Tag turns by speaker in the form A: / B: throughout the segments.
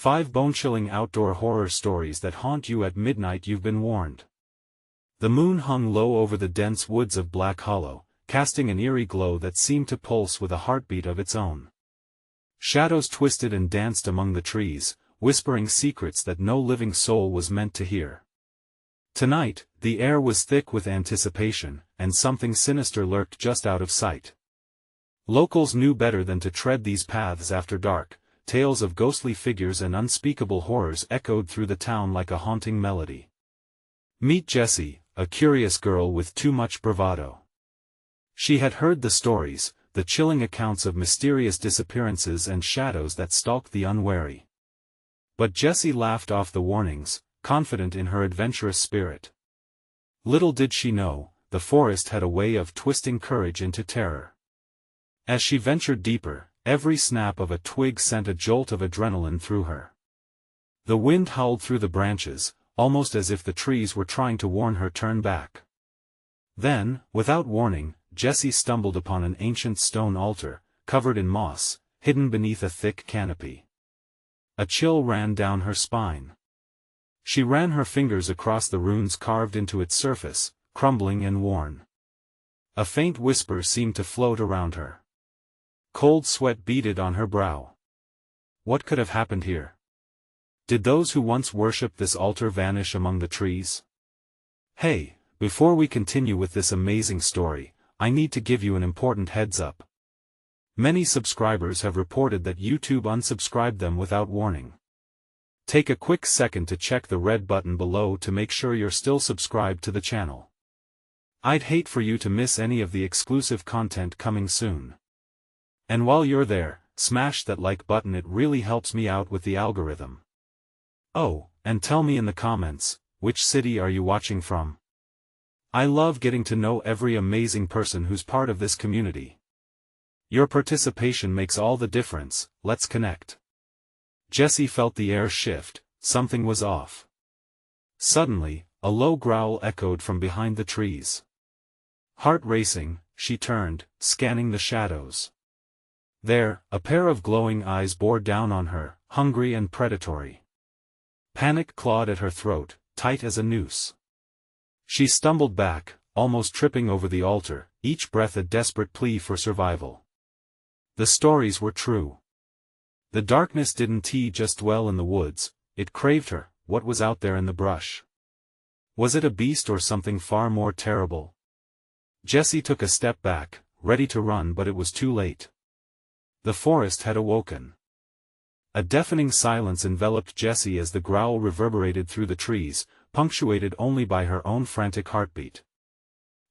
A: 5 bone-chilling outdoor horror stories that haunt you at midnight. You've been warned. The moon hung low over the dense woods of Black Hollow, casting an eerie glow that seemed to pulse with a heartbeat of its own. Shadows twisted and danced among the trees, whispering secrets that no living soul was meant to hear. Tonight, the air was thick with anticipation, and something sinister lurked just out of sight. Locals knew better than to tread these paths after dark. Tales of ghostly figures and unspeakable horrors echoed through the town like a haunting melody. Meet Jessie, a curious girl with too much bravado. She had heard the stories, the chilling accounts of mysterious disappearances and shadows that stalked the unwary. But Jessie laughed off the warnings, confident in her adventurous spirit. Little did she know, the forest had a way of twisting courage into terror. As she ventured deeper, every snap of a twig sent a jolt of adrenaline through her. The wind howled through the branches, almost as if the trees were trying to warn her turn back. Then, without warning, Jessie stumbled upon an ancient stone altar, covered in moss, hidden beneath a thick canopy. A chill ran down her spine. She ran her fingers across the runes carved into its surface, crumbling and worn. A faint whisper seemed to float around her. Cold sweat beaded on her brow. What could have happened here? Did those who once worshipped this altar vanish among the trees? Hey, before we continue with this amazing story, I need to give you an important heads up. Many subscribers have reported that YouTube unsubscribed them without warning. Take a quick second to check the red button below to make sure you're still subscribed to the channel. I'd hate for you to miss any of the exclusive content coming soon. And while you're there, smash that like button, it really helps me out with the algorithm. Oh, and tell me in the comments, which city are you watching from? I love getting to know every amazing person who's part of this community. Your participation makes all the difference. Let's connect. Jessie felt the air shift, something was off. Suddenly, a low growl echoed from behind the trees. Heart racing, she turned, scanning the shadows. There, a pair of glowing eyes bore down on her, hungry and predatory. Panic clawed at her throat, tight as a noose. She stumbled back, almost tripping over the altar, each breath a desperate plea for survival. The stories were true. The darkness didn't just dwell in the woods, it craved her. What was out there in the brush? Was it a beast or something far more terrible? Jessie took a step back, ready to run, but it was too late. The forest had awoken. A deafening silence enveloped Jessie as the growl reverberated through the trees, punctuated only by her own frantic heartbeat.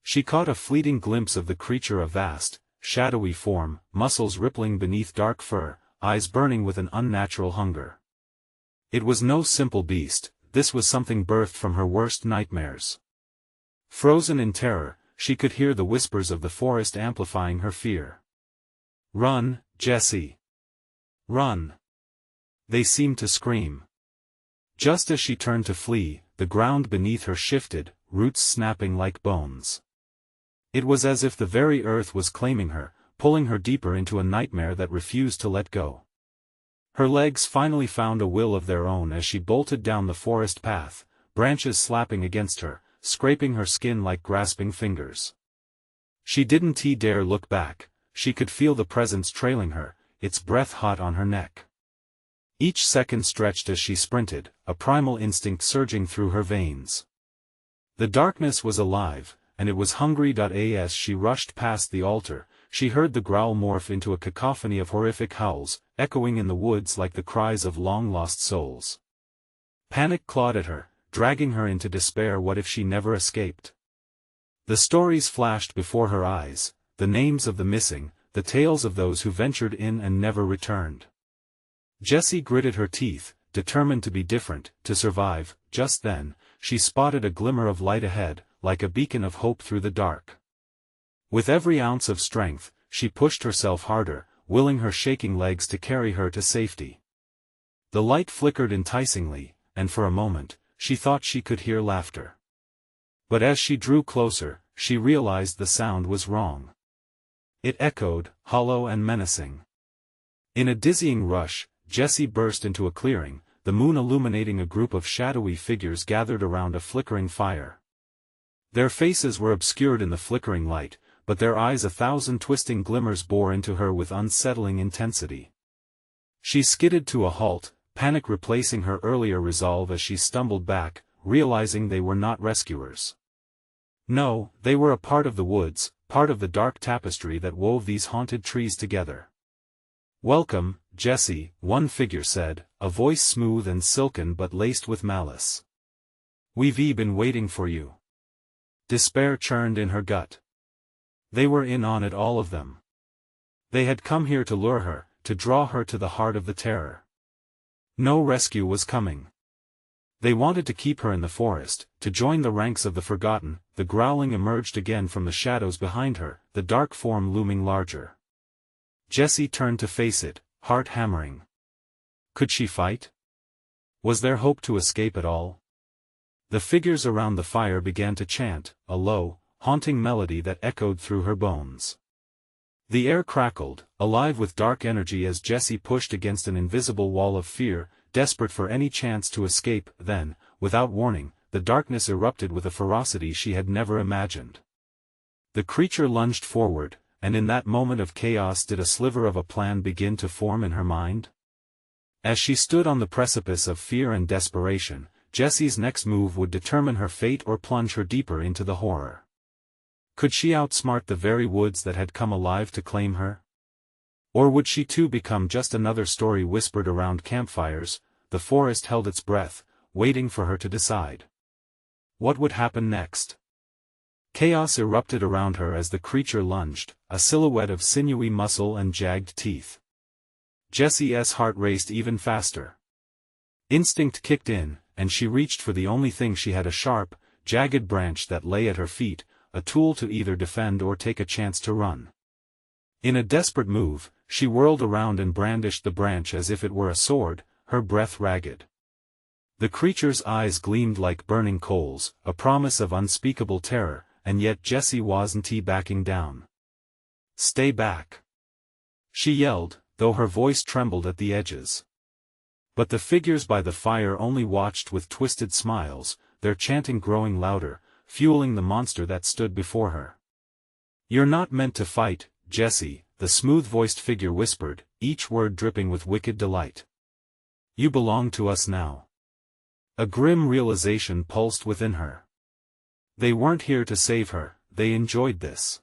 A: She caught a fleeting glimpse of the creature, a vast, shadowy form, muscles rippling beneath dark fur, eyes burning with an unnatural hunger. It was no simple beast, this was something birthed from her worst nightmares. Frozen in terror, she could hear the whispers of the forest amplifying her fear. "Run, Jessie! Run!" They seemed to scream. Just as she turned to flee, the ground beneath her shifted, roots snapping like bones. It was as if the very earth was claiming her, pulling her deeper into a nightmare that refused to let go. Her legs finally found a will of their own as she bolted down the forest path, branches slapping against her, scraping her skin like grasping fingers. She didn't dare look back. She could feel the presence trailing her, its breath hot on her neck. Each second stretched as she sprinted, a primal instinct surging through her veins. The darkness was alive, and it was hungry. As she rushed past the altar, she heard the growl morph into a cacophony of horrific howls, echoing in the woods like the cries of long-lost souls. Panic clawed at her, dragging her into despair. What if she never escaped? The stories flashed before her eyes, the names of the missing, the tales of those who ventured in and never returned. Jessie gritted her teeth, determined to be different, to survive. Just then, she spotted a glimmer of light ahead, like a beacon of hope through the dark. With every ounce of strength, she pushed herself harder, willing her shaking legs to carry her to safety. The light flickered enticingly, and for a moment, she thought she could hear laughter. But as she drew closer, she realized the sound was wrong. It echoed, hollow and menacing. In a dizzying rush, Jessie burst into a clearing, the moon illuminating a group of shadowy figures gathered around a flickering fire. Their faces were obscured in the flickering light, but their eyes 1,000 twisting glimmers bore into her with unsettling intensity. She skidded to a halt, panic replacing her earlier resolve as she stumbled back, realizing they were not rescuers. No, they were a part of the woods, part of the dark tapestry that wove these haunted trees together. "Welcome, Jessie," one figure said, a voice smooth and silken but laced with malice. "We've been waiting for you." Despair churned in her gut. They were in on it, all of them. They had come here to lure her, to draw her to the heart of the terror. No rescue was coming. They wanted to keep her in the forest, to join the ranks of the forgotten. The growling emerged again from the shadows behind her, the dark form looming larger. Jessie turned to face it, heart hammering. Could she fight? Was there hope to escape at all? The figures around the fire began to chant, a low, haunting melody that echoed through her bones. The air crackled, alive with dark energy as Jessie pushed against an invisible wall of fear, desperate for any chance to escape. Then, without warning, the darkness erupted with a ferocity she had never imagined. The creature lunged forward, and in that moment of chaos did a sliver of a plan begin to form in her mind? As she stood on the precipice of fear and desperation, Jessie's next move would determine her fate or plunge her deeper into the horror. Could she outsmart the very woods that had come alive to claim her? Or would she too become just another story whispered around campfires? The forest held its breath, waiting for her to decide. What would happen next? Chaos erupted around her as the creature lunged, a silhouette of sinewy muscle and jagged teeth. Jessie's heart raced even faster. Instinct kicked in, and she reached for the only thing she had, a sharp, jagged branch that lay at her feet, a tool to either defend or take a chance to run. In a desperate move, she whirled around and brandished the branch as if it were a sword, her breath ragged. The creature's eyes gleamed like burning coals, a promise of unspeakable terror, and yet Jessie wasn't backing down. "Stay back!" she yelled, though her voice trembled at the edges. But the figures by the fire only watched with twisted smiles, their chanting growing louder, fueling the monster that stood before her. "You're not meant to fight, Jessie," the smooth-voiced figure whispered, each word dripping with wicked delight. "You belong to us now." A grim realization pulsed within her. They weren't here to save her, they enjoyed this.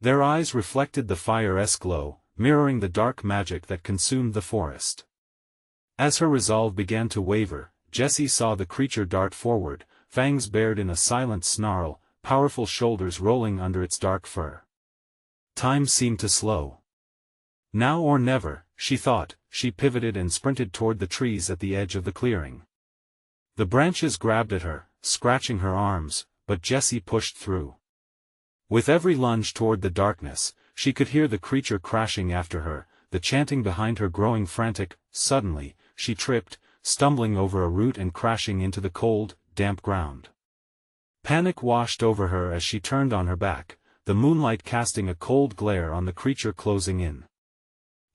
A: Their eyes reflected the fire's glow, mirroring the dark magic that consumed the forest. As her resolve began to waver, Jessie saw the creature dart forward, fangs bared in a silent snarl, powerful shoulders rolling under its dark fur. Time seemed to slow. Now or never, she thought. She pivoted and sprinted toward the trees at the edge of the clearing. The branches grabbed at her, scratching her arms, but Jessie pushed through. With every lunge toward the darkness, she could hear the creature crashing after her, the chanting behind her growing frantic. Suddenly, she tripped, stumbling over a root and crashing into the cold, damp ground. Panic washed over her as she turned on her back, the moonlight casting a cold glare on the creature closing in.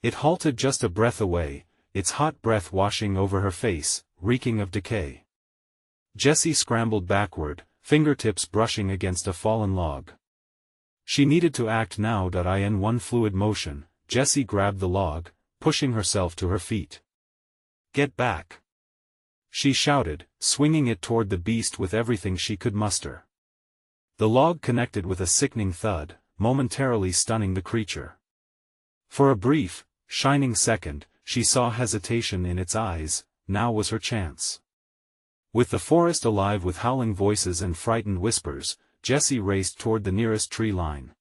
A: It halted just a breath away, its hot breath washing over her face, reeking of decay. Jessie scrambled backward, fingertips brushing against a fallen log. She needed to act now. In one fluid motion, Jessie grabbed the log, pushing herself to her feet. "Get back!" she shouted, swinging it toward the beast with everything she could muster. The log connected with a sickening thud, momentarily stunning the creature. For a brief, shining second, she saw hesitation in its eyes. Now was her chance. With the forest alive with howling voices and frightened whispers, Jessie raced toward the nearest tree line.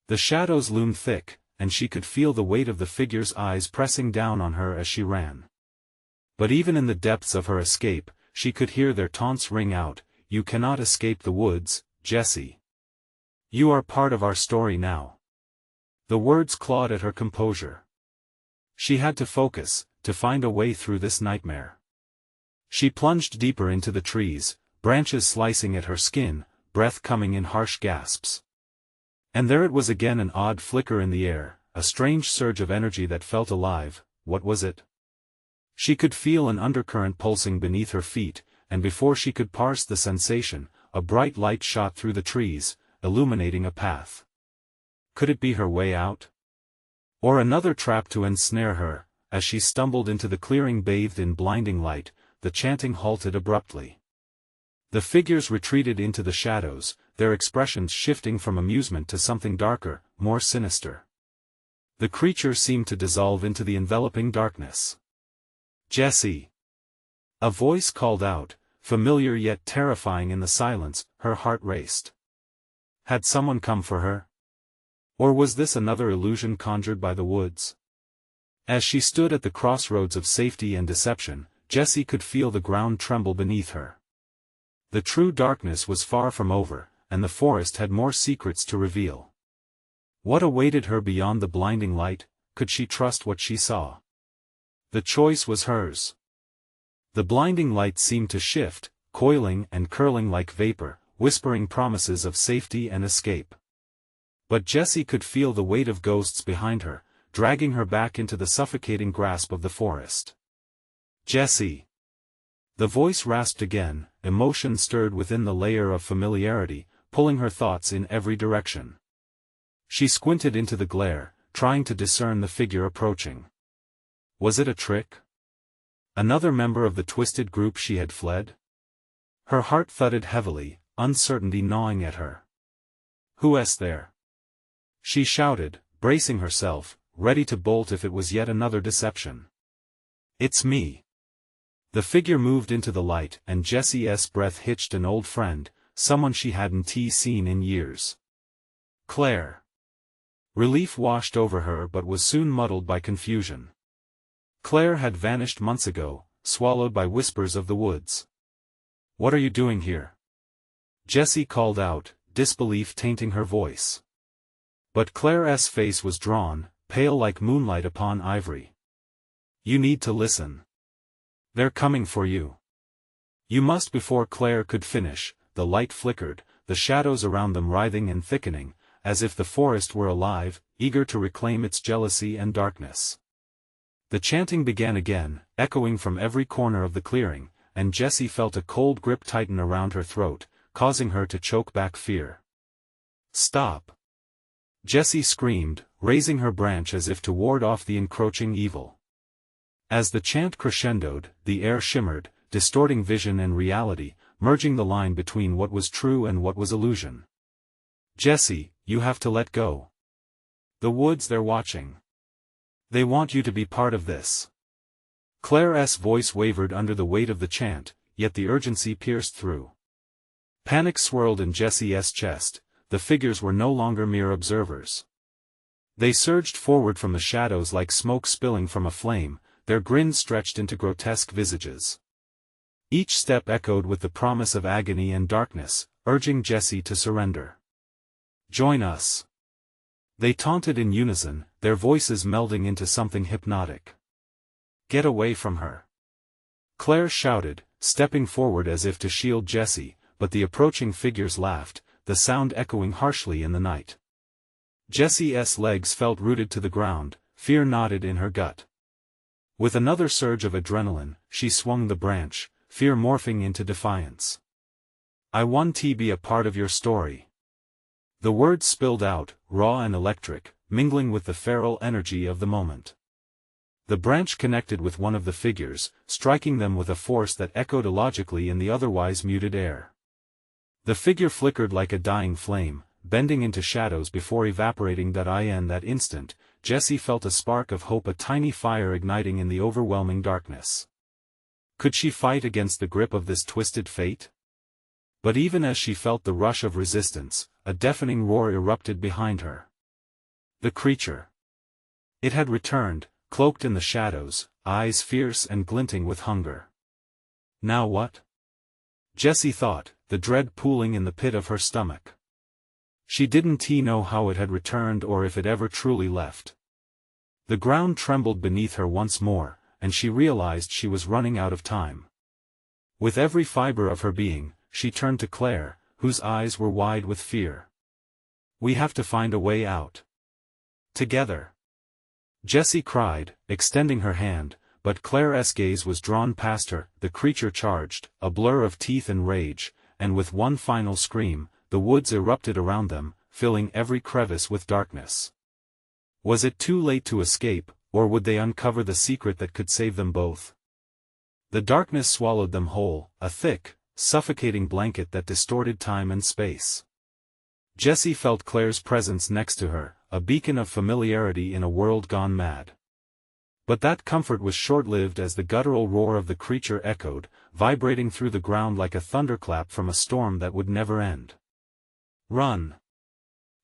A: The shadows loomed thick, and she could feel the weight of the figure's eyes pressing down on her as she ran. But even in the depths of her escape, she could hear their taunts ring out. "You cannot escape the woods, Jessie. You are part of our story now." The words clawed at her composure. She had to focus, to find a way through this nightmare. She plunged deeper into the trees, branches slicing at her skin, breath coming in harsh gasps. And there it was again, an odd flicker in the air, a strange surge of energy that felt alive. What was it? She could feel an undercurrent pulsing beneath her feet, and before she could parse the sensation, a bright light shot through the trees, illuminating a path. Could it be her way out? Or another trap to ensnare her? As she stumbled into the clearing bathed in blinding light, the chanting halted abruptly. The figures retreated into the shadows, their expressions shifting from amusement to something darker, more sinister. The creature seemed to dissolve into the enveloping darkness. "Jessie!" A voice called out, familiar yet terrifying in the silence. Her heart raced. Had someone come for her? Or was this another illusion conjured by the woods? As she stood at the crossroads of safety and deception, Jessie could feel the ground tremble beneath her. The true darkness was far from over, and the forest had more secrets to reveal. What awaited her beyond the blinding light? Could she trust what she saw? The choice was hers. The blinding light seemed to shift, coiling and curling like vapor, whispering promises of safety and escape. But Jessie could feel the weight of ghosts behind her, dragging her back into the suffocating grasp of the forest. "Jessie!" The voice rasped again, emotion stirred within the layer of familiarity, pulling her thoughts in every direction. She squinted into the glare, trying to discern the figure approaching. Was it a trick? Another member of the twisted group she had fled? Her heart thudded heavily, uncertainty gnawing at her. "Who's there?" She shouted, bracing herself, ready to bolt if it was yet another deception. "It's me." The figure moved into the light, and Jessie's breath hitched. An old friend, someone she hadn't seen in years. Claire. Relief washed over her but was soon muddled by confusion. Claire had vanished months ago, swallowed by whispers of the woods. "What are you doing here?" Jessie called out, disbelief tainting her voice. But Claire's face was drawn, pale like moonlight upon ivory. "You need to listen. They're coming for you. You must." Before Claire could finish, the light flickered, the shadows around them writhing and thickening, as if the forest were alive, eager to reclaim its jealousy and darkness. The chanting began again, echoing from every corner of the clearing, and Jessie felt a cold grip tighten around her throat, causing her to choke back fear. "Stop!" Jessie screamed, raising her branch as if to ward off the encroaching evil. As the chant crescendoed, the air shimmered, distorting vision and reality, merging the line between what was true and what was illusion. "Jessie, you have to let go. The woods, they're watching. They want you to be part of this." Claire's voice wavered under the weight of the chant, yet the urgency pierced through. Panic swirled in Jessie's chest. The figures were no longer mere observers. They surged forward from the shadows like smoke spilling from a flame, their grins stretched into grotesque visages. Each step echoed with the promise of agony and darkness, urging Jessie to surrender. "Join us." They taunted in unison, their voices melding into something hypnotic. "Get away from her!" Claire shouted, stepping forward as if to shield Jessie, but the approaching figures laughed, the sound echoing harshly in the night. Jessie's legs felt rooted to the ground, fear knotted in her gut. With another surge of adrenaline, she swung the branch, fear morphing into defiance. "I want to be a part of your story." The words spilled out, raw and electric, mingling with the feral energy of the moment. The branch connected with one of the figures, striking them with a force that echoed illogically in the otherwise muted air. The figure flickered like a dying flame, bending into shadows before evaporating. In that instant, Jessie felt a spark of hope, a tiny fire igniting in the overwhelming darkness. Could she fight against the grip of this twisted fate? But even as she felt the rush of resistance, a deafening roar erupted behind her. The creature. It had returned, cloaked in the shadows, eyes fierce and glinting with hunger. Now what? Jessie thought, the dread pooling in the pit of her stomach. She didn't know how it had returned or if it ever truly left. The ground trembled beneath her once more, and she realized she was running out of time. With every fiber of her being, she turned to Claire, whose eyes were wide with fear. "We have to find a way out. Together." Jessie cried, extending her hand, but Claire's gaze was drawn past her. The creature charged, a blur of teeth and rage, and with one final scream, the woods erupted around them, filling every crevice with darkness. Was it too late to escape, or would they uncover the secret that could save them both? The darkness swallowed them whole, a thick, suffocating blanket that distorted time and space. Jessie felt Claire's presence next to her, a beacon of familiarity in a world gone mad. But that comfort was short-lived as the guttural roar of the creature echoed, vibrating through the ground like a thunderclap from a storm that would never end. "Run!"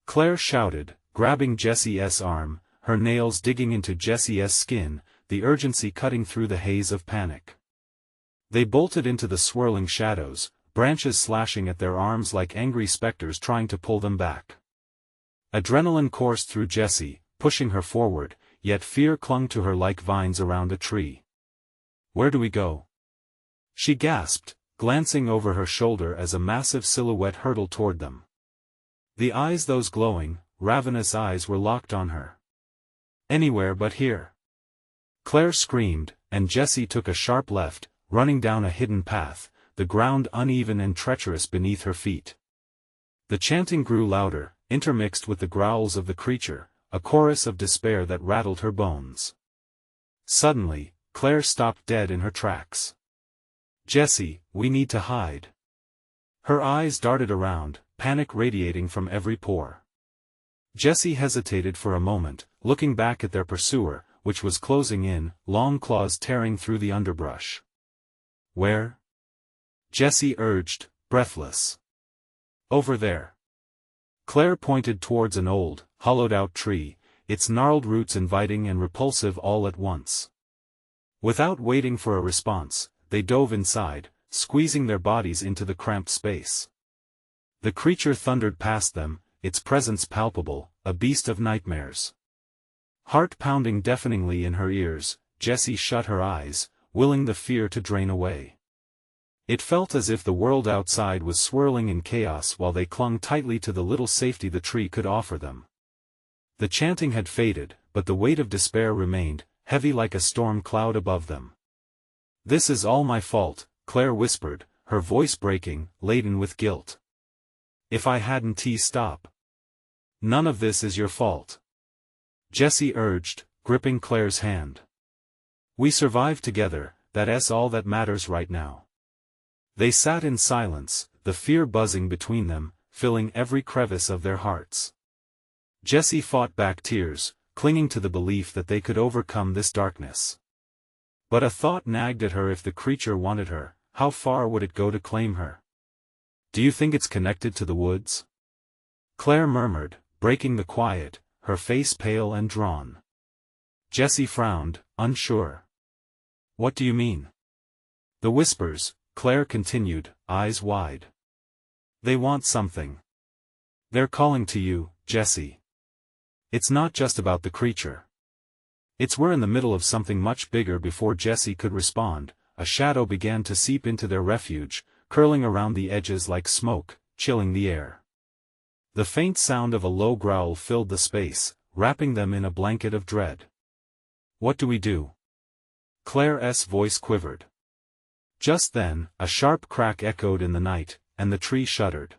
A: Claire shouted, grabbing Jessie's arm, her nails digging into Jessie's skin, the urgency cutting through the haze of panic. They bolted into the swirling shadows, branches slashing at their arms like angry specters trying to pull them back. Adrenaline coursed through Jessie, pushing her forward, yet fear clung to her like vines around a tree. "Where do we go?" she gasped, glancing over her shoulder as a massive silhouette hurtled toward them. The eyes, those glowing, ravenous eyes, were locked on her. "Anywhere but here!" Claire screamed, and Jessie took a sharp left, running down a hidden path, the ground uneven and treacherous beneath her feet. The chanting grew louder, intermixed with the growls of the creature, a chorus of despair that rattled her bones. Suddenly, Claire stopped dead in her tracks. "Jessie, we need to hide." Her eyes darted around, panic radiating from every pore. Jessie hesitated for a moment, looking back at their pursuer, which was closing in, long claws tearing through the underbrush. "Where?" Jessie urged, breathless. "Over there." Claire pointed towards an old, hollowed-out tree, its gnarled roots inviting and repulsive all at once. Without waiting for a response, they dove inside, squeezing their bodies into the cramped space. The creature thundered past them, its presence palpable, a beast of nightmares. Heart pounding deafeningly in her ears, Jessie shut her eyes, willing the fear to drain away. It felt as if the world outside was swirling in chaos while they clung tightly to the little safety the tree could offer them. The chanting had faded, but the weight of despair remained, heavy like a storm cloud above them. "This is all my fault," Claire whispered, her voice breaking, laden with guilt. "If I hadn't stop." "None of this is your fault," Jessie urged, gripping Claire's hand. "We survived together, that's all that matters right now." They sat in silence, the fear buzzing between them, filling every crevice of their hearts. Jessie fought back tears, clinging to the belief that they could overcome this darkness. But a thought nagged at her: if the creature wanted her, how far would it go to claim her? "Do you think it's connected to the woods?" Claire murmured, breaking the quiet, her face pale and drawn. Jessie frowned, unsure. "What do you mean?" "The whispers," Claire continued, eyes wide. "They want something. They're calling to you, Jessie. It's not just about the creature. We're in the middle of something much bigger." Before Jessie could respond, a shadow began to seep into their refuge, curling around the edges like smoke, chilling the air. The faint sound of a low growl filled the space, wrapping them in a blanket of dread. "What do we do?" Claire's voice quivered. Just then, a sharp crack echoed in the night, and the tree shuddered.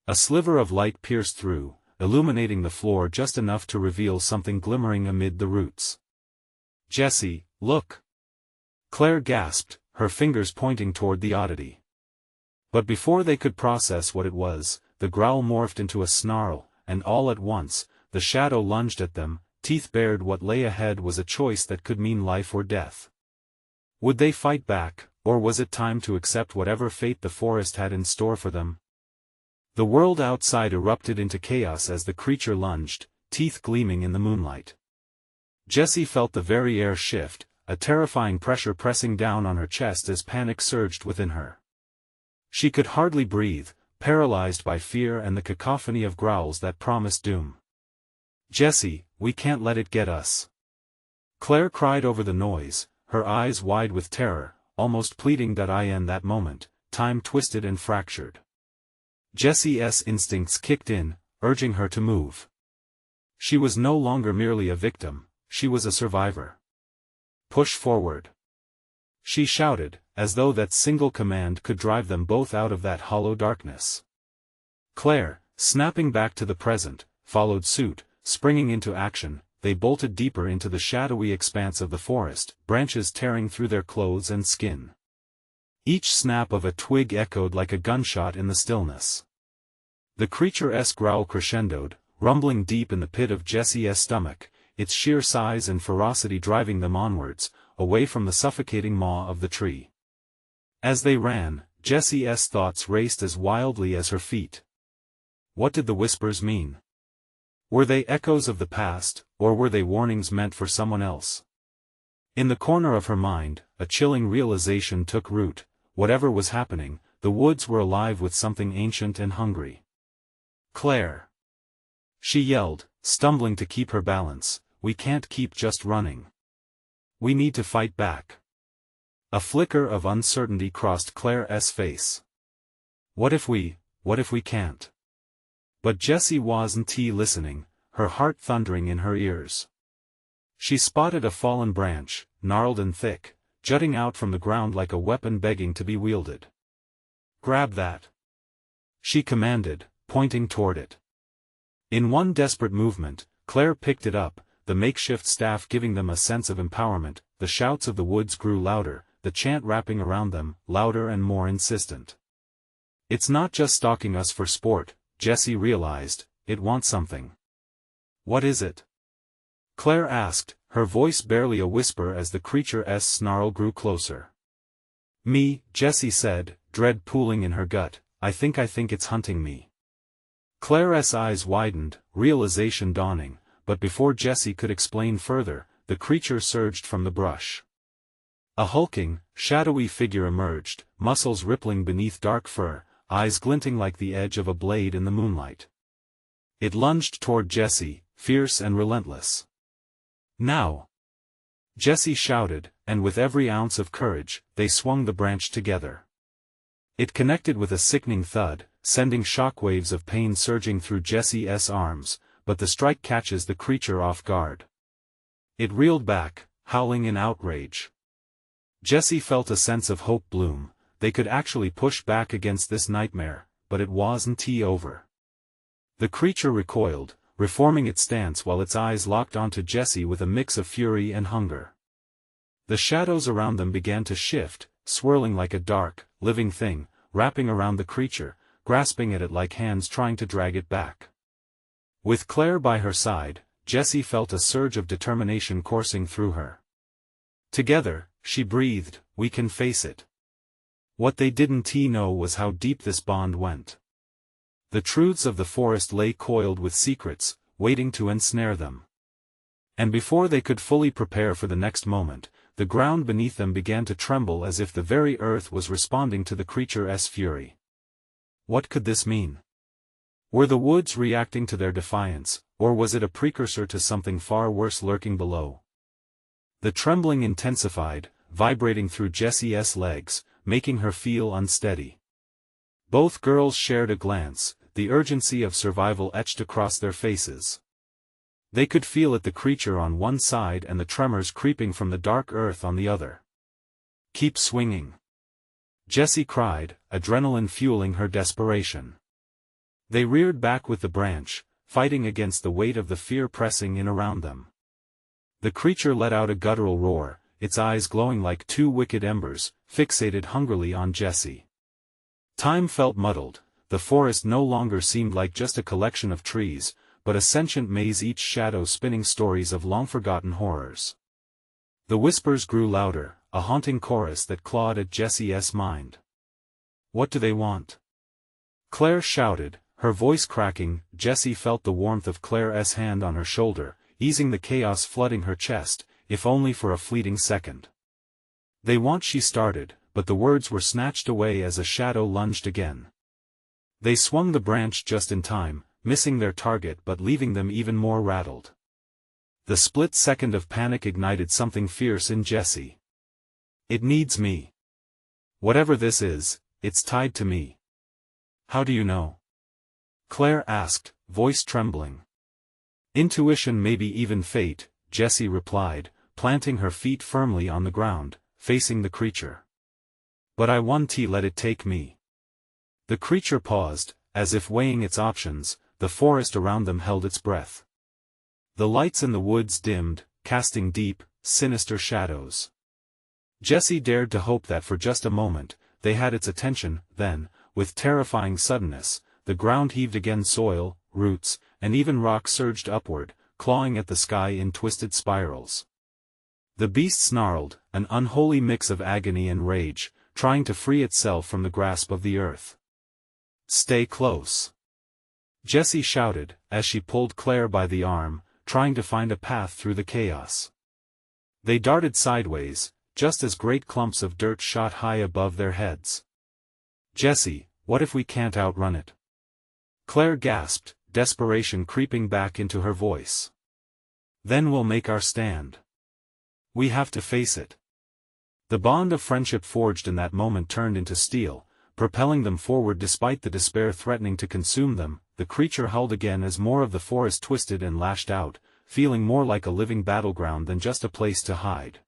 A: A sliver of light pierced through, illuminating the floor just enough to reveal something glimmering amid the roots. "Jessie, look!" Claire gasped, her fingers pointing toward the oddity. But before they could process what it was, the growl morphed into a snarl, and all at once, the shadow lunged at them, teeth bared. What lay ahead was a choice that could mean life or death. Would they fight back, or was it time to accept whatever fate the forest had in store for them? The world outside erupted into chaos as the creature lunged, teeth gleaming in the moonlight. Jessie felt the very air shift, a terrifying pressure pressing down on her chest as panic surged within her. She could hardly breathe, paralyzed by fear and the cacophony of growls that promised doom. "Jessie, we can't let it get us." Claire cried over the noise, her eyes wide with terror, almost pleading that in that moment, time twisted and fractured. Jessie's instincts kicked in, urging her to move. She was no longer merely a victim, she was a survivor. push forward," she shouted, as though that single command could drive them both out of that hollow darkness. Claire, snapping back to the present, followed suit, springing into action. They bolted deeper into the shadowy expanse of the forest, branches tearing through their clothes and skin. Each snap of a twig echoed like a gunshot in the stillness. The creaturesque growl crescendoed, rumbling deep in the pit of Jessie's stomach, its sheer size and ferocity driving them onwards, away from the suffocating maw of the tree. As they ran, Jessie's thoughts raced as wildly as her feet. What did the whispers mean? Were they echoes of the past, or were they warnings meant for someone else? In the corner of her mind, a chilling realization took root: whatever was happening, the woods were alive with something ancient and hungry. "Claire!" she yelled, stumbling to keep her balance, "we can't keep just running. We need to fight back." A flicker of uncertainty crossed Claire's face. What if we can't? But Jessie wasn't listening, her heart thundering in her ears. She spotted a fallen branch, gnarled and thick, jutting out from the ground like a weapon begging to be wielded. "Grab that," she commanded, pointing toward it. In one desperate movement, Claire picked it up, the makeshift staff giving them a sense of empowerment. The shouts of the woods grew louder, the chant wrapping around them, louder and more insistent. "It's not just stalking us for sport," Jessie realized, "it wants something." "What is it?" Claire asked, her voice barely a whisper as the creature's snarl grew closer. "Me," Jessie said, dread pooling in her gut, I think it's hunting me." Claire's eyes widened, realization dawning, but before Jessie could explain further, the creature surged from the brush. A hulking, shadowy figure emerged, muscles rippling beneath dark fur, eyes glinting like the edge of a blade in the moonlight. It lunged toward Jessie, fierce and relentless. "Now!" Jessie shouted, and with every ounce of courage, they swung the branch together. It connected with a sickening thud, sending shockwaves of pain surging through Jessie's arms, but the strike catches the creature off guard. It reeled back, howling in outrage. Jessie felt a sense of hope bloom. They could actually push back against this nightmare, but it wasn't over. The creature recoiled, reforming its stance while its eyes locked onto Jessie with a mix of fury and hunger. The shadows around them began to shift, swirling like a dark, living thing, wrapping around the creature, grasping at it like hands trying to drag it back. With Claire by her side, Jessie felt a surge of determination coursing through her. "Together," she breathed, "we can face it." What they didn't know was how deep this bond went. The truths of the forest lay coiled with secrets, waiting to ensnare them. And before they could fully prepare for the next moment, the ground beneath them began to tremble as if the very earth was responding to the creature's fury. What could this mean? Were the woods reacting to their defiance, or was it a precursor to something far worse lurking below? The trembling intensified, vibrating through Jessie's legs, making her feel unsteady. Both girls shared a glance, the urgency of survival etched across their faces. They could feel it, the creature on one side and the tremors creeping from the dark earth on the other. "Keep swinging," Jessie cried, adrenaline fueling her desperation. They reared back with the branch, fighting against the weight of the fear pressing in around them. The creature let out a guttural roar, its eyes glowing like two wicked embers, fixated hungrily on Jessie. Time felt muddled. The forest no longer seemed like just a collection of trees, but a sentient maze, each shadow spinning stories of long-forgotten horrors. The whispers grew louder, a haunting chorus that clawed at Jessie's mind. "What do they want?" Claire shouted, her voice cracking. Jessie felt the warmth of Claire's hand on her shoulder, easing the chaos flooding her chest, if only for a fleeting second. "They want," she started, but the words were snatched away as a shadow lunged again. They swung the branch just in time, missing their target but leaving them even more rattled. The split second of panic ignited something fierce in Jessie. "It needs me. Whatever this is, it's tied to me." "How do you know?" Claire asked, voice trembling. "Intuition, maybe even fate," Jessie replied, planting her feet firmly on the ground, facing the creature. "But I want to let it take me." The creature paused, as if weighing its options. The forest around them held its breath. The lights in the woods dimmed, casting deep, sinister shadows. Jessie dared to hope that for just a moment, they had its attention. Then, with terrifying suddenness, the ground heaved again. Soil, roots, and even rock surged upward, clawing at the sky in twisted spirals. The beast snarled, an unholy mix of agony and rage, trying to free itself from the grasp of the earth. "Stay close," Jessie shouted, as she pulled Claire by the arm, trying to find a path through the chaos. They darted sideways, just as great clumps of dirt shot high above their heads. "Jessie, what if we can't outrun it?" Claire gasped, desperation creeping back into her voice. "Then we'll make our stand. We have to face it." The bond of friendship forged in that moment turned into steel, propelling them forward despite the despair threatening to consume them. The creature howled again as more of the forest twisted and lashed out, feeling more like a living battleground than just a place to hide.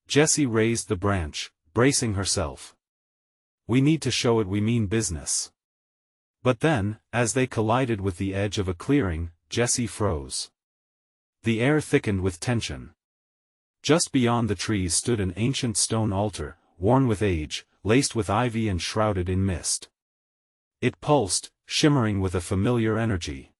A: Jessie raised the branch, bracing herself. "We need to show it we mean business." But then, as they collided with the edge of a clearing, Jessie froze. The air thickened with tension. Just beyond the trees stood an ancient stone altar, worn with age, laced with ivy and shrouded in mist. It pulsed, shimmering with a familiar energy.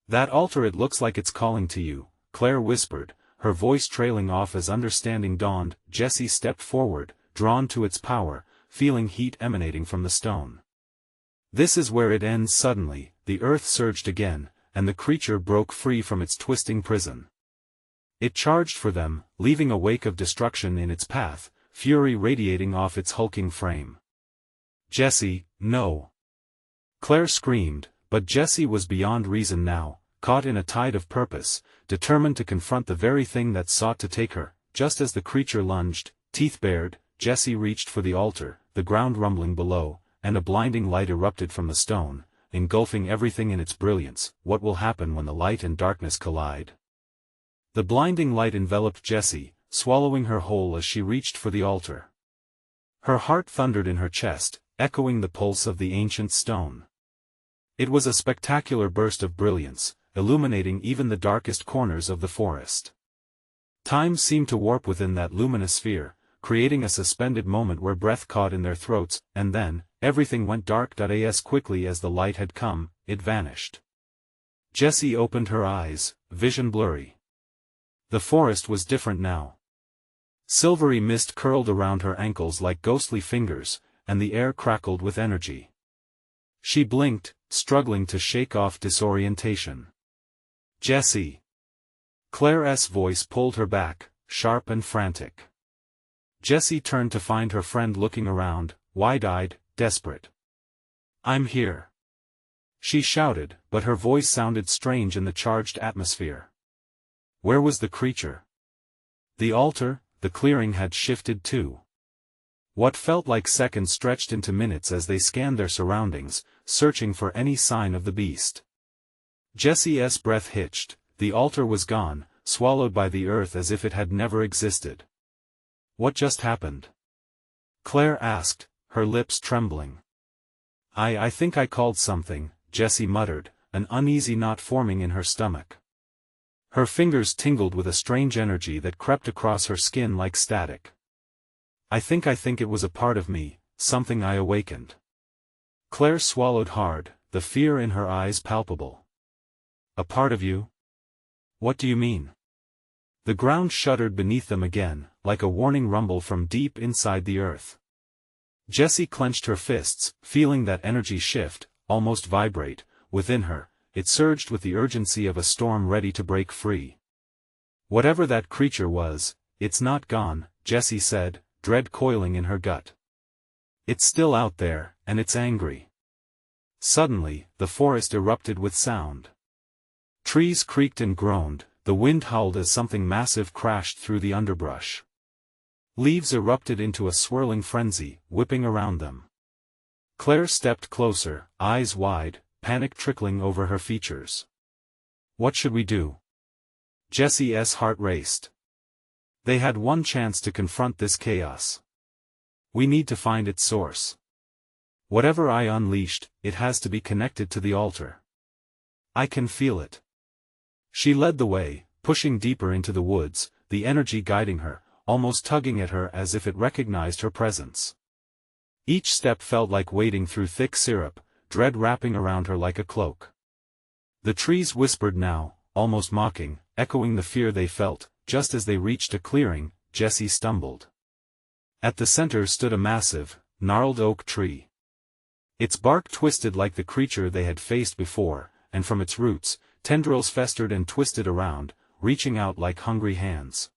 A: "That altar, it looks like it's calling to you," Claire whispered, her voice trailing off as understanding dawned. Jessie stepped forward, drawn to its power, feeling heat emanating from the stone. "This is where it ends." Suddenly, the earth surged again, and the creature broke free from its twisting prison. It charged for them, leaving a wake of destruction in its path, fury radiating off its hulking frame. "Jessie, no!" Claire screamed, but Jessie was beyond reason now, caught in a tide of purpose, determined to confront the very thing that sought to take her. Just as the creature lunged, teeth bared, Jessie reached for the altar, the ground rumbling below, and a blinding light erupted from the stone, engulfing everything in its brilliance. What will happen when the light and darkness collide? The blinding light enveloped Jessie, swallowing her whole as she reached for the altar. Her heart thundered in her chest, echoing the pulse of the ancient stone. It was a spectacular burst of brilliance, illuminating even the darkest corners of the forest. Time seemed to warp within that luminous sphere, creating a suspended moment where breath caught in their throats, and then, everything went dark. As quickly as the light had come, it vanished. Jessie opened her eyes, vision blurry. The forest was different now. Silvery mist curled around her ankles like ghostly fingers, and the air crackled with energy. She blinked, struggling to shake off disorientation. "Jessie!" Claire's voice pulled her back, sharp and frantic. Jessie turned to find her friend looking around, wide-eyed, desperate. "I'm here!" she shouted, but her voice sounded strange in the charged atmosphere. Where was the creature? The altar, the clearing had shifted too. What felt like seconds stretched into minutes as they scanned their surroundings, searching for any sign of the beast. Jessie's breath hitched. The altar was gone, swallowed by the earth as if it had never existed. "What just happened?" Claire asked, her lips trembling. I think I called something," Jessie muttered, an uneasy knot forming in her stomach. Her fingers tingled with a strange energy that crept across her skin like static. I think it was a part of me, something I awakened." Claire swallowed hard, the fear in her eyes palpable. "A part of you? What do you mean?" The ground shuddered beneath them again, like a warning rumble from deep inside the earth. Jessie clenched her fists, feeling that energy shift, almost vibrate, within her. It surged with the urgency of a storm ready to break free. "Whatever that creature was, it's not gone," Jessie said, dread coiling in her gut. "It's still out there, and it's angry." Suddenly, the forest erupted with sound. Trees creaked and groaned, the wind howled as something massive crashed through the underbrush. Leaves erupted into a swirling frenzy, whipping around them. Claire stepped closer, eyes wide, panic trickling over her features. "What should we do?" Jessie's heart raced. They had one chance to confront this chaos. We need to find its source. Whatever I unleashed, it has to be connected to the altar. I can feel it. She led the way, pushing deeper into the woods, the energy guiding her, almost tugging at her as if it recognized her presence. Each step felt like wading through thick syrup, dread wrapping around her like a cloak. The trees whispered now, almost mocking, echoing the fear they felt. Just as they reached a clearing, Jessie stumbled. At the center stood a massive, gnarled oak tree. Its bark twisted like the creature they had faced before, and from its roots, tendrils festered and twisted around, reaching out like hungry hands.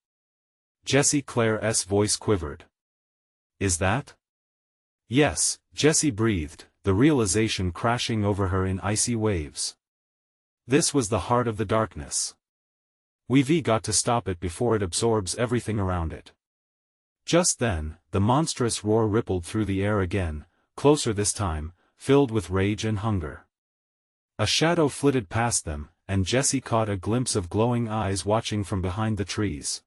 A: Claire's voice quivered. Is that? Yes, Jessie breathed, the realization crashing over her in icy waves. This was the heart of the darkness. We've got to stop it before it absorbs everything around it. Just then, the monstrous roar rippled through the air again, closer this time, filled with rage and hunger. A shadow flitted past them, and Jessie caught a glimpse of glowing eyes watching from behind the trees.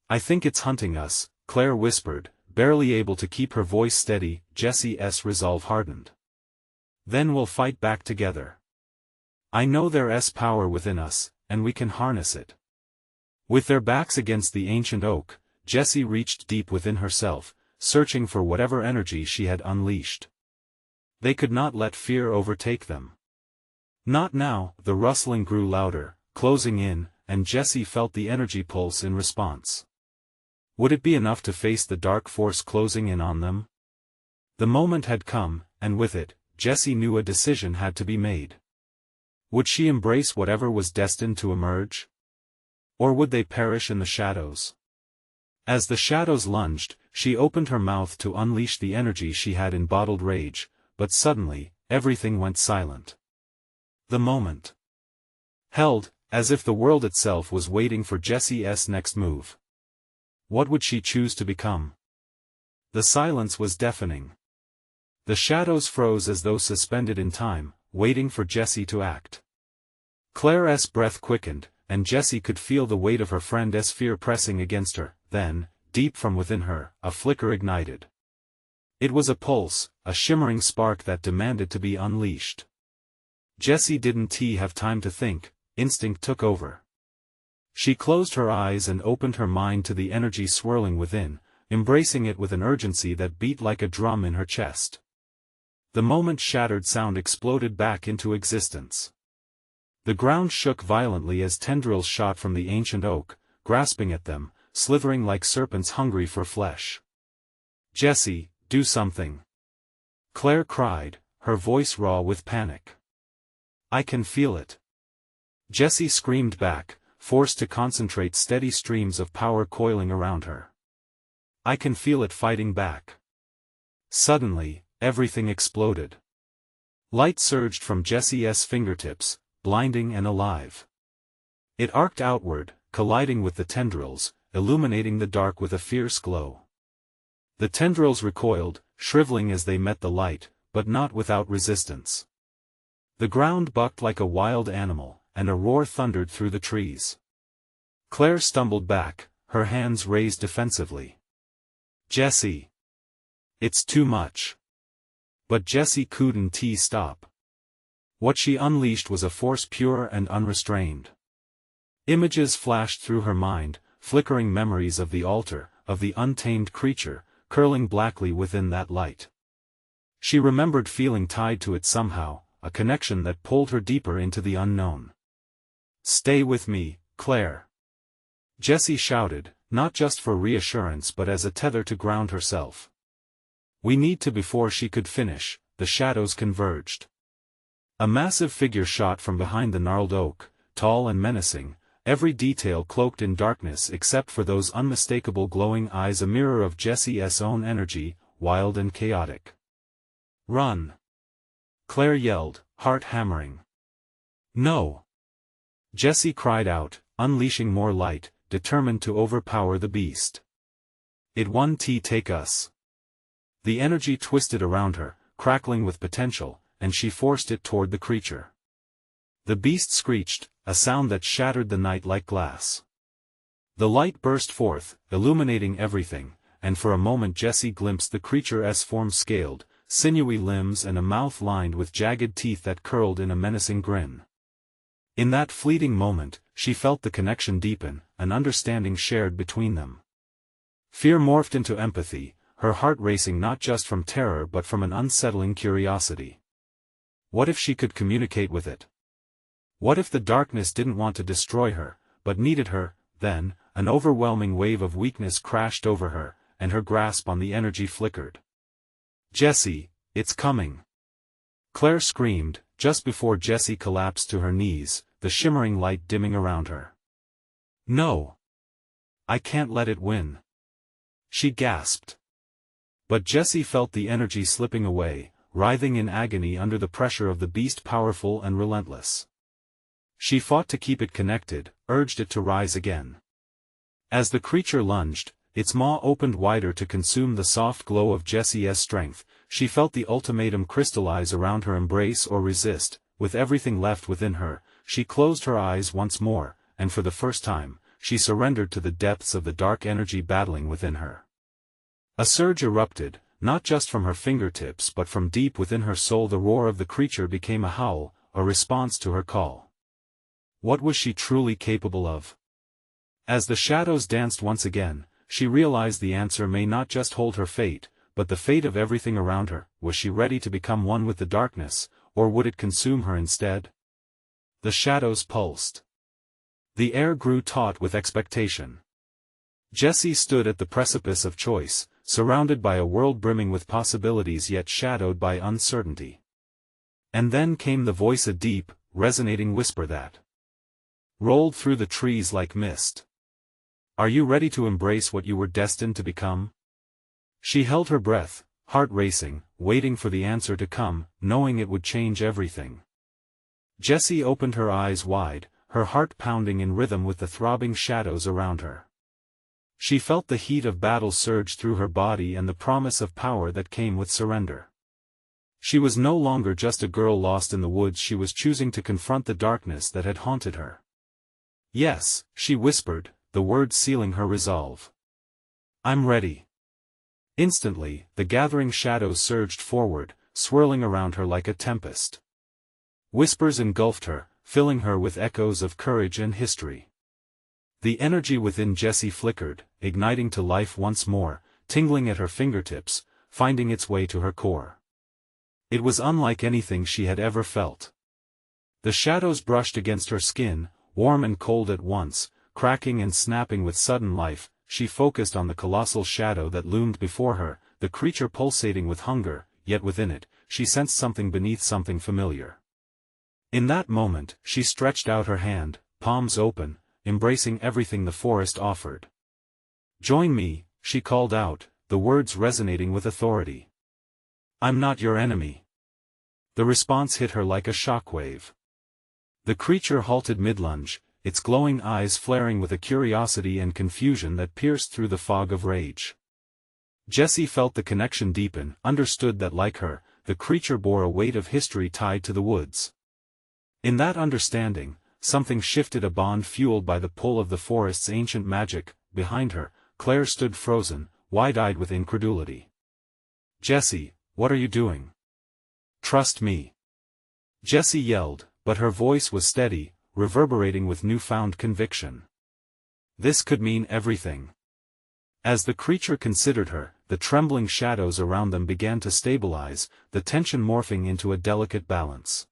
A: I think it's hunting us, Claire whispered, barely able to keep her voice steady. Jessie's resolve hardened. Then we'll fight back together. I know there's power within us, and we can harness it. With their backs against the ancient oak, Jessie reached deep within herself, searching for whatever energy she had unleashed. They could not let fear overtake them. Not now. The rustling grew louder, closing in, and Jessie felt the energy pulse in response. Would it be enough to face the dark force closing in on them? The moment had come, and with it, Jessie knew a decision had to be made. Would she embrace whatever was destined to emerge? Or would they perish in the shadows? As the shadows lunged, she opened her mouth to unleash the energy she had in bottled rage, but suddenly, everything went silent. The moment held, as if the world itself was waiting for Jessie's next move. What would she choose to become? The silence was deafening. The shadows froze as though suspended in time, waiting for Jessie to act. Claire's breath quickened, and Jessie could feel the weight of her friend's fear pressing against her. Then, deep from within her, a flicker ignited. It was a pulse, a shimmering spark that demanded to be unleashed. Jessie didn't have time to think, instinct took over. She closed her eyes and opened her mind to the energy swirling within, embracing it with an urgency that beat like a drum in her chest. The moment's shattered sound exploded back into existence. The ground shook violently as tendrils shot from the ancient oak, grasping at them, slithering like serpents hungry for flesh. Jessie, do something! Claire cried, her voice raw with panic. I can feel it. Jessie screamed back, forced to concentrate. Steady streams of power coiling around her. I can feel it fighting back. Suddenly, everything exploded. Light surged from Jessie's fingertips, blinding and alive. It arced outward, colliding with the tendrils, illuminating the dark with a fierce glow. The tendrils recoiled, shriveling as they met the light, but not without resistance. The ground bucked like a wild animal, and a roar thundered through the trees. Claire stumbled back, her hands raised defensively. Jessie! It's too much. But Jessie couldn't stop. What she unleashed was a force pure and unrestrained. Images flashed through her mind, flickering memories of the altar, of the untamed creature, curling blackly within that light. She remembered feeling tied to it somehow, a connection that pulled her deeper into the unknown. Stay with me, Claire! Jessie shouted, not just for reassurance but as a tether to ground herself. We need to. Before she could finish, the shadows converged. A massive figure shot from behind the gnarled oak, tall and menacing, every detail cloaked in darkness except for those unmistakable glowing eyes, a mirror of Jessie's own energy, wild and chaotic. Run! Claire yelled, heart hammering. No! Jessie cried out, unleashing more light, determined to overpower the beast. It won't take us. The energy twisted around her, crackling with potential, and she forced it toward the creature. The beast screeched, a sound that shattered the night like glass. The light burst forth, illuminating everything, and for a moment Jessie glimpsed the creature's form, scaled, sinewy limbs and a mouth lined with jagged teeth that curled in a menacing grin. In that fleeting moment, she felt the connection deepen, an understanding shared between them. Fear morphed into empathy, her heart racing not just from terror but from an unsettling curiosity. What if she could communicate with it? What if the darkness didn't want to destroy her, but needed her? Then, an overwhelming wave of weakness crashed over her, and her grasp on the energy flickered. "Jessie, it's coming!" Claire screamed, just before Jessie collapsed to her knees, the shimmering light dimming around her. "No! I can't let it win!" she gasped. But Jessie felt the energy slipping away, writhing in agony under the pressure of the beast, powerful and relentless. She fought to keep it connected, urged it to rise again. As the creature lunged, its maw opened wider to consume the soft glow of Jessie's strength, she felt the ultimatum crystallize around her: embrace or resist. With everything left within her, she closed her eyes once more, and for the first time, she surrendered to the depths of the dark energy battling within her. A surge erupted, not just from her fingertips but from deep within her soul. The roar of the creature became a howl, a response to her call. What was she truly capable of? As the shadows danced once again, she realized the answer may not just hold her fate, but the fate of everything around her. Was she ready to become one with the darkness, or would it consume her instead? The shadows pulsed. The air grew taut with expectation. Jessie stood at the precipice of choice, surrounded by a world brimming with possibilities yet shadowed by uncertainty. And then came the voice, a deep, resonating whisper that rolled through the trees like mist. "Are you ready to embrace what you were destined to become?" She held her breath, heart racing, waiting for the answer to come, knowing it would change everything. Jessie opened her eyes wide, her heart pounding in rhythm with the throbbing shadows around her. She felt the heat of battle surge through her body and the promise of power that came with surrender. She was no longer just a girl lost in the woods, she was choosing to confront the darkness that had haunted her. "Yes," she whispered, the words sealing her resolve. "I'm ready." Instantly, the gathering shadows surged forward, swirling around her like a tempest. Whispers engulfed her, filling her with echoes of courage and history. The energy within Jessie flickered, igniting to life once more, tingling at her fingertips, finding its way to her core. It was unlike anything she had ever felt. The shadows brushed against her skin, warm and cold at once, cracking and snapping with sudden life. She focused on the colossal shadow that loomed before her, the creature pulsating with hunger, yet within it, she sensed something beneath, something familiar. In that moment, she stretched out her hand, palms open, embracing everything the forest offered. "Join me," she called out, the words resonating with authority. "I'm not your enemy." The response hit her like a shockwave. The creature halted mid-lunge, its glowing eyes flaring with a curiosity and confusion that pierced through the fog of rage. Jessie felt the connection deepen, understood that like her, the creature bore a weight of history tied to the woods. In that understanding, something shifted, a bond fueled by the pull of the forest's ancient magic. Behind her, Claire stood frozen, wide-eyed with incredulity. "Jessie, what are you doing?" "Trust me," Jessie yelled, but her voice was steady, reverberating with newfound conviction. This could mean everything. As the creature considered her, the trembling shadows around them began to stabilize, the tension morphing into a delicate balance.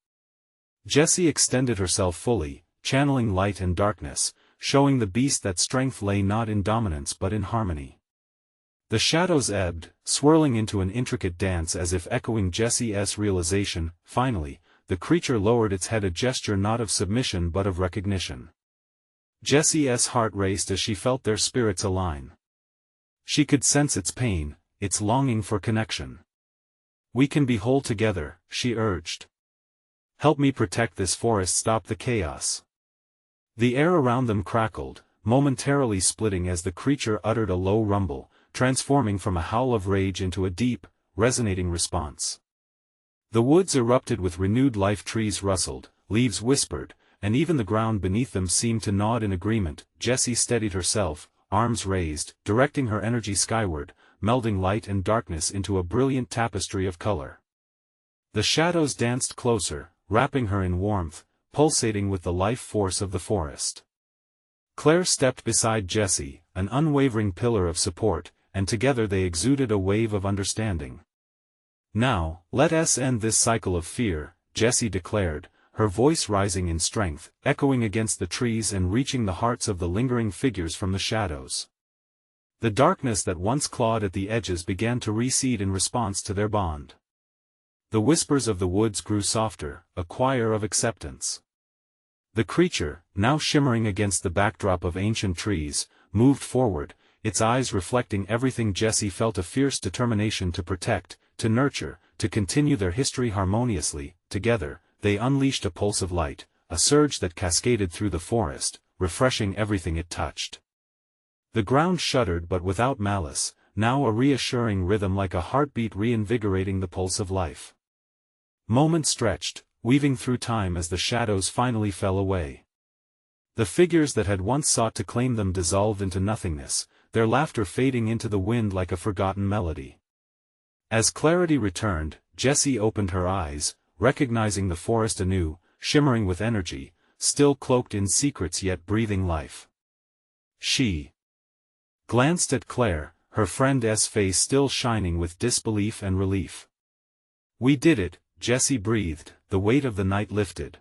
A: Jessie extended herself fully, channeling light and darkness, showing the beast that strength lay not in dominance but in harmony. The shadows ebbed, swirling into an intricate dance as if echoing Jessie's realization. Finally, the creature lowered its head, a gesture not of submission but of recognition. Jessie's heart raced as she felt their spirits align. She could sense its pain, its longing for connection. "We can be whole together," she urged. "Help me protect this forest, stop the chaos." The air around them crackled, momentarily splitting as the creature uttered a low rumble, transforming from a howl of rage into a deep, resonating response. The woods erupted with renewed life, trees rustled, leaves whispered, and even the ground beneath them seemed to nod in agreement. Jessie steadied herself, arms raised, directing her energy skyward, melding light and darkness into a brilliant tapestry of color. The shadows danced closer, wrapping her in warmth, pulsating with the life force of the forest. Claire stepped beside Jessie, an unwavering pillar of support, and together they exuded a wave of understanding. "Now, let us end this cycle of fear," Jessie declared, her voice rising in strength, echoing against the trees and reaching the hearts of the lingering figures from the shadows. The darkness that once clawed at the edges began to recede in response to their bond. The whispers of the woods grew softer, a choir of acceptance. The creature, now shimmering against the backdrop of ancient trees, moved forward, its eyes reflecting everything Jessie felt: a fierce determination to protect, to nurture, to continue their history harmoniously. Together, they unleashed a pulse of light, a surge that cascaded through the forest, refreshing everything it touched. The ground shuddered, but without malice, now a reassuring rhythm like a heartbeat reinvigorating the pulse of life. Moments stretched, weaving through time as the shadows finally fell away. The figures that had once sought to claim them dissolved into nothingness, their laughter fading into the wind like a forgotten melody. As clarity returned, Jessie opened her eyes, recognizing the forest anew, shimmering with energy, still cloaked in secrets yet breathing life. She glanced at Claire, her friend's face still shining with disbelief and relief. "We did it," Jessie breathed, the weight of the night lifted.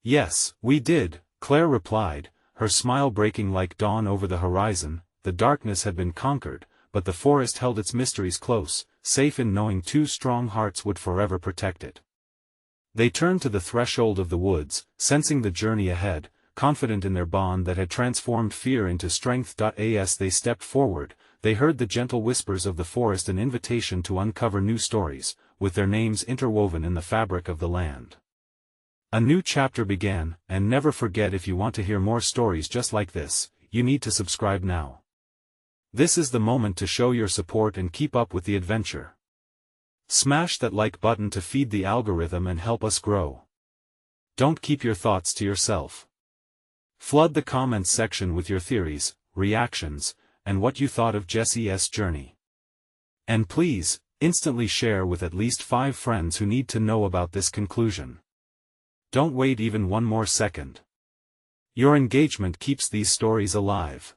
A: "Yes, we did," Claire replied, her smile breaking like dawn over the horizon. The darkness had been conquered, but the forest held its mysteries close, safe in knowing two strong hearts would forever protect it. They turned to the threshold of the woods, sensing the journey ahead, confident in their bond that had transformed fear into strength. As they stepped forward, they heard the gentle whispers of the forest, an invitation to uncover new stories, with their names interwoven in the fabric of the land. A new chapter began, and never forget, if you want to hear more stories just like this, you need to subscribe now. This is the moment to show your support and keep up with the adventure. Smash that like button to feed the algorithm and help us grow. Don't keep your thoughts to yourself. Flood the comments section with your theories, reactions, and what you thought of Jessie's journey. And please, instantly share with at least 5 friends who need to know about this conclusion. Don't wait even one more second. Your engagement keeps these stories alive.